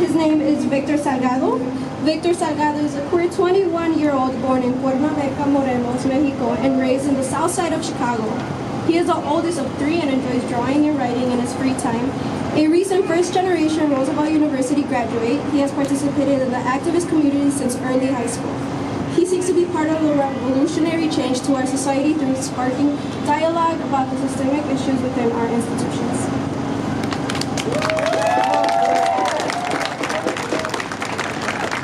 His name is Victor Salgado. Victor Salgado is a queer 21-year-old born in Cuernavaca, Morelos, Mexico, and raised in the south side of Chicago. He is the oldest of 3 and enjoys drawing and writing in his free time. A recent first-generation Roosevelt University graduate, he has participated in the activist community since early high school. He seeks to be part of the revolutionary change to our society through sparking dialogue about the systemic issues within our institutions.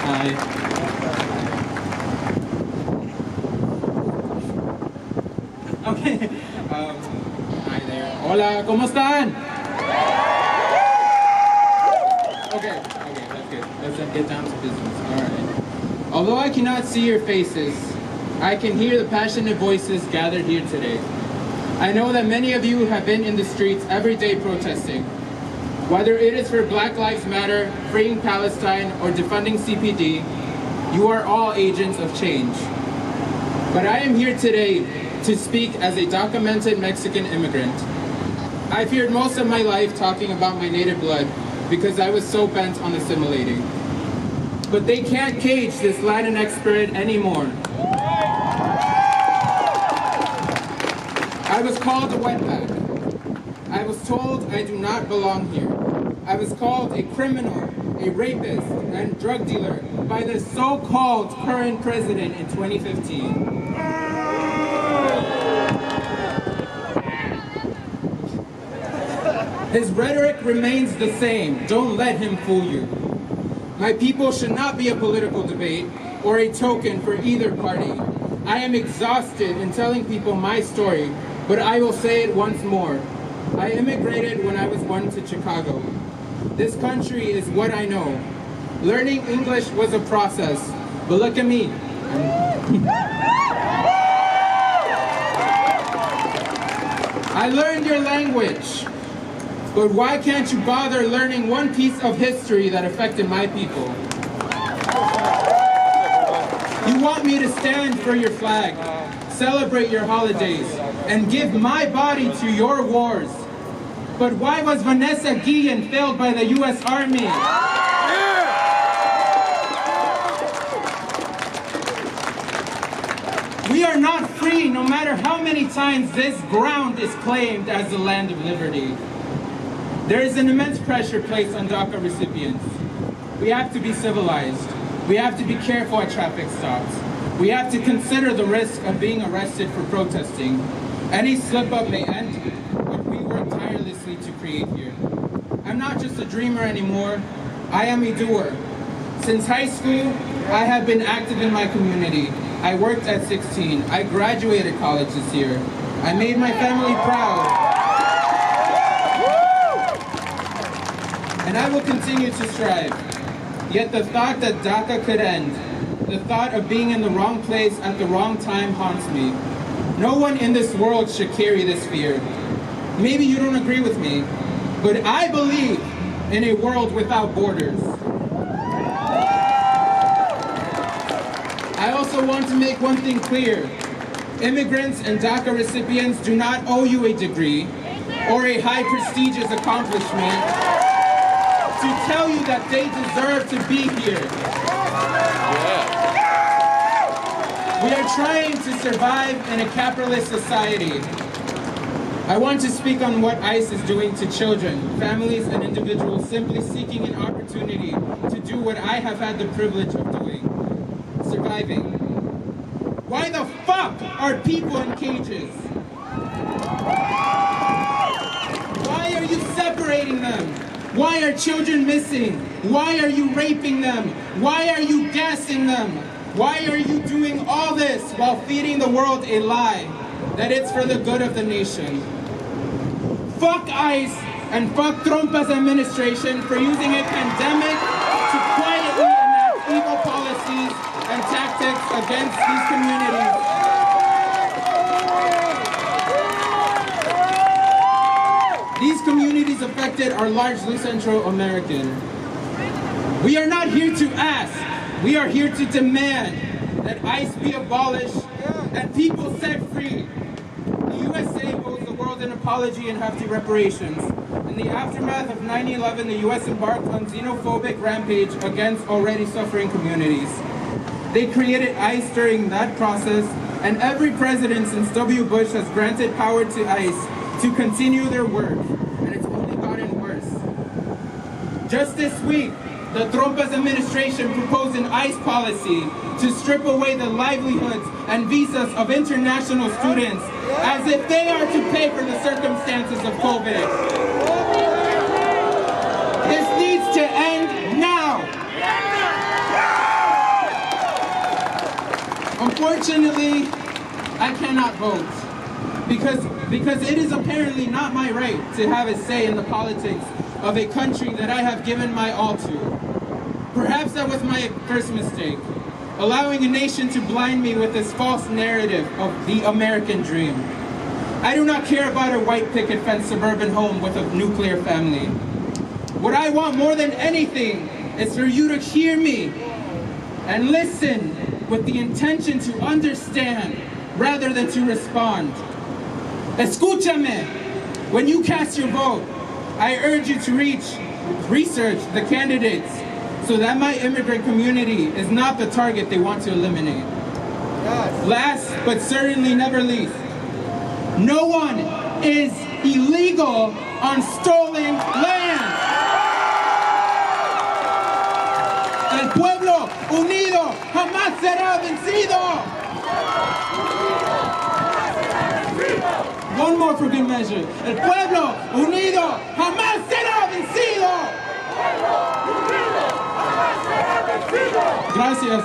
Hi. Okay. Hi there. Hola, ¿cómo están? Okay, that's good. Let's get down to business. All right. Although I cannot see your faces, I can hear the passionate voices gathered here today. I know that many of you have been in the streets every day protesting. Whether it is for Black Lives Matter, freeing Palestine, or defunding CPD, you are all agents of change. But I am here today to speak as a documented Mexican immigrant. I feared most of my life talking about my native blood because I was so bent on assimilating. But they can't cage this Latinx spirit anymore. I was called a wetback. I was told I do not belong here. I was called a criminal, a rapist, and drug dealer by the so-called current president in 2015. His rhetoric remains the same. Don't let him fool you. My people should not be a political debate or a token for either party. I am exhausted in telling people my story, but I will say it once more. I immigrated when I was born to Chicago. This country is what I know. Learning English was a process, but look at me. I learned your language, but why can't you bother learning one piece of history that affected my people? You want me to stand for your flag, celebrate your holidays, and give my body to your wars. But why was Vanessa Guillen failed by the U.S. Army? We are not free no matter how many times this ground is claimed as the land of liberty. There is an immense pressure placed on DACA recipients. We have to be civilized. We have to be careful at traffic stops. We have to consider the risk of being arrested for protesting. Any slip-up may end what we work tirelessly to create here. I'm not just a dreamer anymore. I am a doer. Since high school, I have been active in my community. I worked at 16. I graduated college this year. I made my family proud. And I will continue to strive. Yet the thought that DACA could end, the thought of being in the wrong place at the wrong time haunts me. No one in this world should carry this fear. Maybe you don't agree with me, but I believe in a world without borders. I also want to make one thing clear. Immigrants and DACA recipients do not owe you a degree or a high prestigious accomplishment to tell you that they deserve to be here. We are trying to survive in a capitalist society. I want to speak on what ICE is doing to children, families, and individuals simply seeking an opportunity to do what I have had the privilege of doing, surviving. Why the fuck are people in cages? Why are you separating them? Why are children missing? Why are you raping them? Why are you gassing them? Why are you doing all this while feeding the world a lie that it's for the good of the nation? Fuck ICE and fuck Trompa's administration for using a pandemic to quietly enact evil policies and tactics against these communities. These communities affected are largely Central American. We are not here to ask. We are here to demand that ICE be abolished and people set free. The USA owes the world filed an apology and hefty reparations. In the aftermath of 9/11, the U.S. embarked on xenophobic rampage against already suffering communities. They created ICE during that process, and every president since W. Bush has granted power to ICE to continue their work, and it's only gotten worse. Just this week, the Trompa's administration proposed an ICE policy to strip away the livelihoods and visas of international students as if they are to pay for the circumstances of COVID. This needs to end now. Unfortunately, I cannot vote because it is apparently not my right to have a say in the politics of a country that I have given my all to. Perhaps that was my first mistake, allowing a nation to blind me with this false narrative of the American dream. I do not care about a white picket fence suburban home with a nuclear family. What I want more than anything is for you to hear me and listen with the intention to understand rather than to respond. Escúchame. When you cast your vote, I urge you to research the candidates so that my immigrant community is not the target they want to eliminate. Yes. Last but certainly never least, no one is illegal on stolen land. El pueblo unido jamás será vencido. One more for good measure. El pueblo unido jamás será vencido. Gracias.